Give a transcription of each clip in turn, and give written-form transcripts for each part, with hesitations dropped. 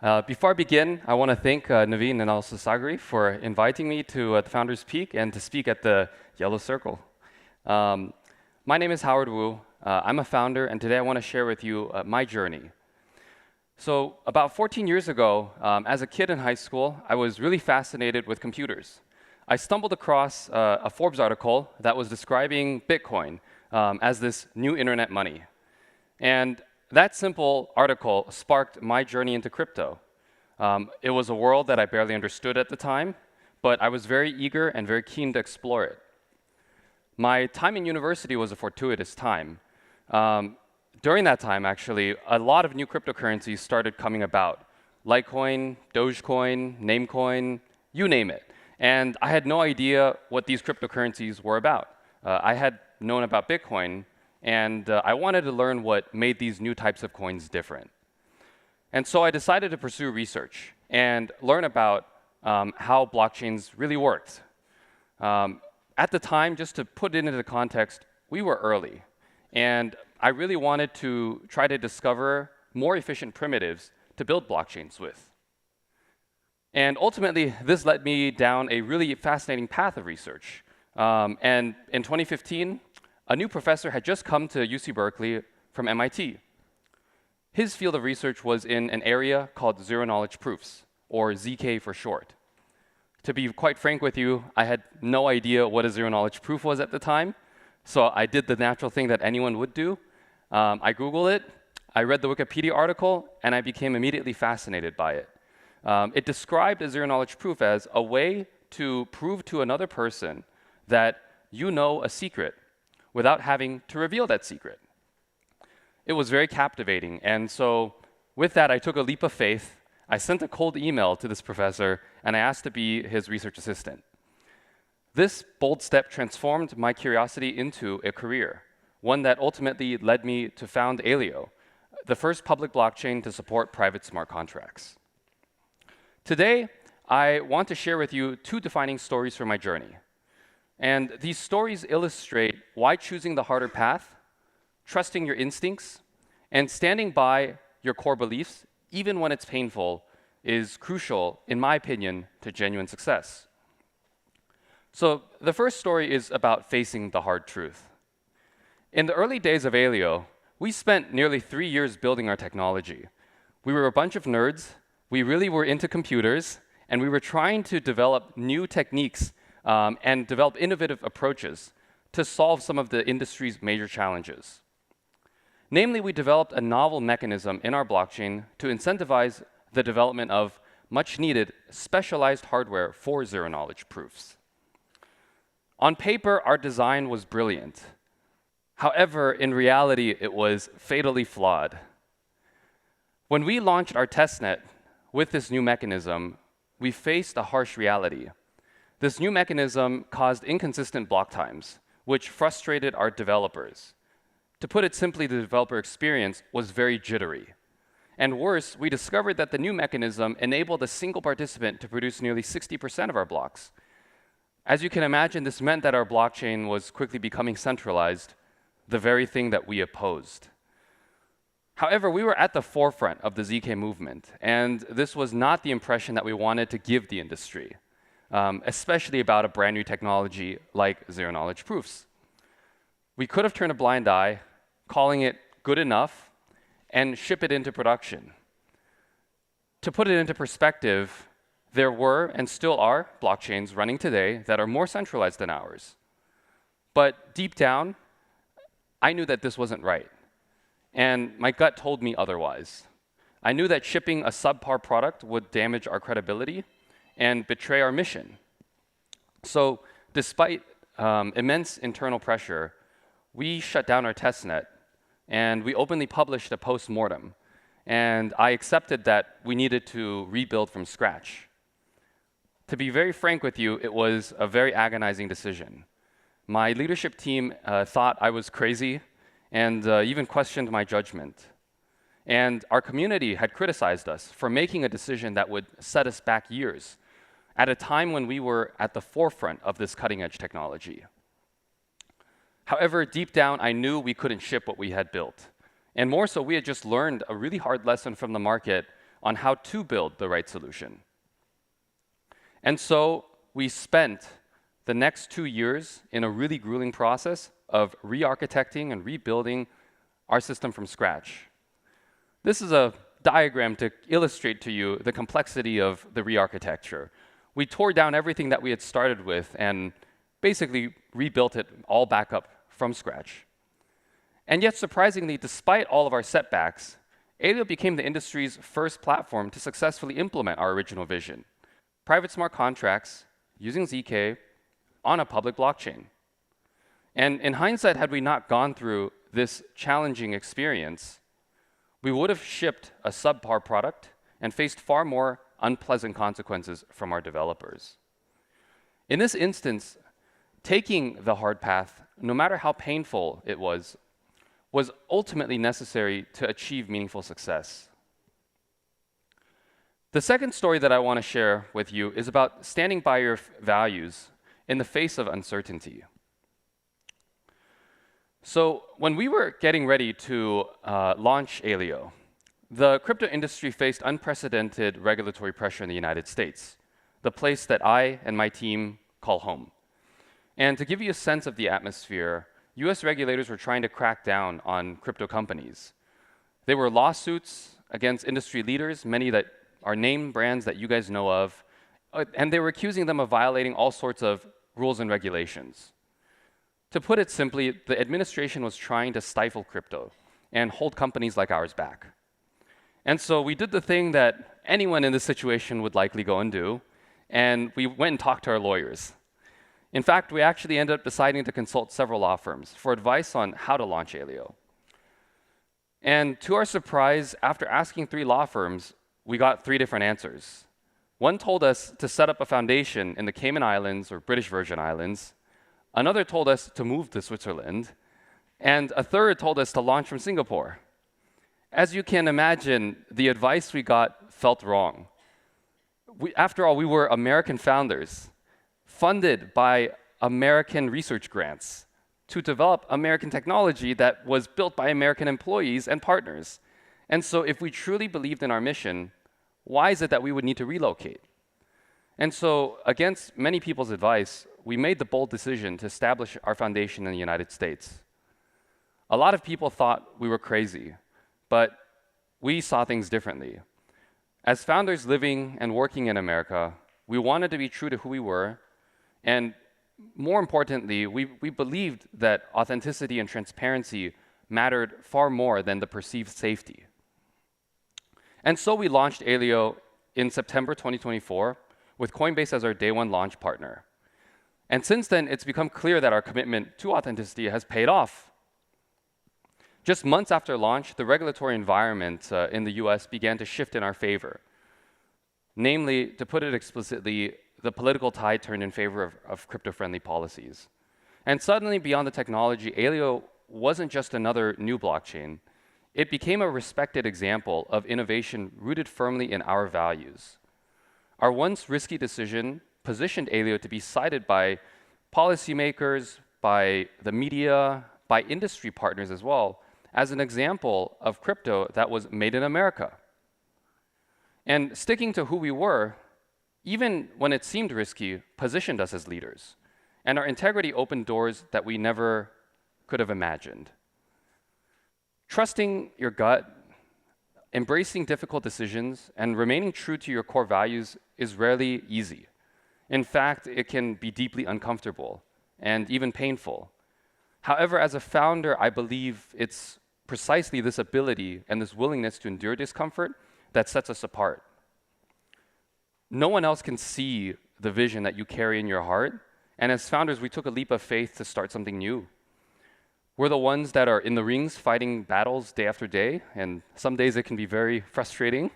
Before I begin, I want to thank Naveen and also Sagri for inviting me to the Founders Peak and to speak at the Yellow Circle. My name is Howard Wu. I'm a founder, and today I want to share with you my journey. So about 14 years ago, as a kid in high school, I was really fascinated with computers. I stumbled across a Forbes article that was describing Bitcoin as this new internet money. And that simple article sparked my journey into crypto. It was a world that I barely understood at the time, but I was very eager and very keen to explore it. My time in university was a fortuitous time. During that time, actually, a lot of new cryptocurrencies started coming about. Litecoin, Dogecoin, Namecoin, you name it. And I had no idea what these cryptocurrencies were about. I had known about Bitcoin, and I wanted to learn what made these new types of coins different. And so I decided to pursue research and learn about how blockchains really worked. At the time, just to put it into context, we were early. And I really wanted to try to discover more efficient primitives to build blockchains with. And ultimately, this led me down a really fascinating path of research. And in 2015, a new professor had just come to UC Berkeley from MIT. His field of research was in an area called zero-knowledge proofs, or ZK for short. To be quite frank with you, I had no idea what a zero-knowledge proof was at the time, so I did the natural thing that anyone would do. I Googled it, I read the Wikipedia article, and I became immediately fascinated by it. It described a zero-knowledge proof as a way to prove to another person that you know a secret without having to reveal that secret. It was very captivating, and so with that, I took a leap of faith. I sent a cold email to this professor, and I asked to be his research assistant. This bold step transformed my curiosity into a career, one that ultimately led me to found Aleo, the first public blockchain to support private smart contracts. Today, I want to share with you two defining stories from my journey. And these stories illustrate why choosing the harder path, trusting your instincts, and standing by your core beliefs, even when it's painful, is crucial, in my opinion, to genuine success. So the first story is about facing the hard truth. In the early days of Aleo, we spent nearly 3 years building our technology. We were a bunch of nerds, we really were into computers, and we were trying to develop new techniques and develop innovative approaches to solve some of the industry's major challenges. Namely, we developed a novel mechanism in our blockchain to incentivize the development of much-needed specialized hardware for zero-knowledge proofs. On paper, our design was brilliant. However, in reality, it was fatally flawed. When we launched our testnet with this new mechanism, we faced a harsh reality. This new mechanism caused inconsistent block times, which frustrated our developers. To put it simply, the developer experience was very jittery. And worse, we discovered that the new mechanism enabled a single participant to produce nearly 60% of our blocks. As you can imagine, this meant that our blockchain was quickly becoming centralized, the very thing that we opposed. However, we were at the forefront of the ZK movement, and this was not the impression that we wanted to give the industry, especially about a brand new technology like zero-knowledge proofs. We could have turned a blind eye, calling it good enough, and ship it into production. To put it into perspective, there were and still are blockchains running today that are more centralized than ours. But deep down, I knew that this wasn't right. And my gut told me otherwise. I knew that shipping a subpar product would damage our credibility and betray our mission. So despite immense internal pressure, we shut down our testnet, and we openly published a post-mortem. And I accepted that we needed to rebuild from scratch. To be very frank with you, it was a very agonizing decision. My leadership team thought I was crazy and even questioned my judgment. And our community had criticized us for making a decision that would set us back years at a time when we were at the forefront of this cutting-edge technology. However, deep down, I knew we couldn't ship what we had built. And more so, we had just learned a really hard lesson from the market on how to build the right solution. And so we spent the next 2 years in a really grueling process of re-architecting and rebuilding our system from scratch. This is a diagram to illustrate to you the complexity of the re-architecture. We tore down everything that we had started with and basically rebuilt it all back up from scratch. And yet, surprisingly, despite all of our setbacks, Aleo became the industry's first platform to successfully implement our original vision: private smart contracts using ZK on a public blockchain. And in hindsight, had we not gone through this challenging experience, we would have shipped a subpar product and faced far more unpleasant consequences from our developers. In this instance, taking the hard path, no matter how painful it was ultimately necessary to achieve meaningful success. The second story that I want to share with you is about standing by your values in the face of uncertainty. So when we were getting ready to launch Aleo, the crypto industry faced unprecedented regulatory pressure in the United States, the place that I and my team call home. And to give you a sense of the atmosphere, US regulators were trying to crack down on crypto companies. There were lawsuits against industry leaders, many that are name brands that you guys know of, and they were accusing them of violating all sorts of rules and regulations. To put it simply, the administration was trying to stifle crypto and hold companies like ours back. And so we did the thing that anyone in this situation would likely go and do, and we went and talked to our lawyers. In fact, we actually ended up deciding to consult several law firms for advice on how to launch Aleo. And to our surprise, after asking 3 law firms, we got 3 different answers. One told us to set up a foundation in the Cayman Islands or British Virgin Islands. Another told us to move to Switzerland. And a third told us to launch from Singapore. As you can imagine, the advice we got felt wrong. After all, we were American founders, funded by American research grants to develop American technology that was built by American employees and partners. And so if we truly believed in our mission, why is it that we would need to relocate? And so, against many people's advice, we made the bold decision to establish our foundation in the United States. A lot of people thought we were crazy, but we saw things differently. As founders living and working in America, we wanted to be true to who we were, and more importantly, we believed that authenticity and transparency mattered far more than the perceived safety. And so we launched Aleo in September 2024 with Coinbase as our day one launch partner. And since then, it's become clear that our commitment to authenticity has paid off. Just months after launch, the regulatory environment in the US began to shift in our favor. Namely, to put it explicitly, the political tide turned in favor of crypto-friendly policies. And suddenly, beyond the technology, Aleo wasn't just another new blockchain. It became a respected example of innovation rooted firmly in our values. Our once risky decision positioned Aleo to be cited by policymakers, by the media, by industry partners as well, as an example of crypto that was made in America. And sticking to who we were, even when it seemed risky, positioned us as leaders. And our integrity opened doors that we never could have imagined. Trusting your gut, embracing difficult decisions, and remaining true to your core values is rarely easy. In fact, it can be deeply uncomfortable and even painful. However, as a founder, I believe it's precisely this ability and this willingness to endure discomfort that sets us apart. No one else can see the vision that you carry in your heart, and as founders, we took a leap of faith to start something new. We're the ones that are in the rings fighting battles day after day, and some days it can be very frustrating.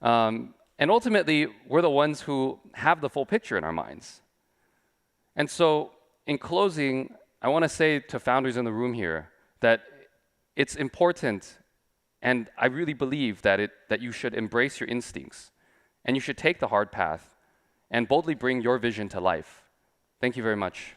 And ultimately, we're the ones who have the full picture in our minds. And so, in closing, I want to say to founders in the room here that it's important, and I really believe that you should embrace your instincts, and you should take the hard path and boldly bring your vision to life. Thank you very much.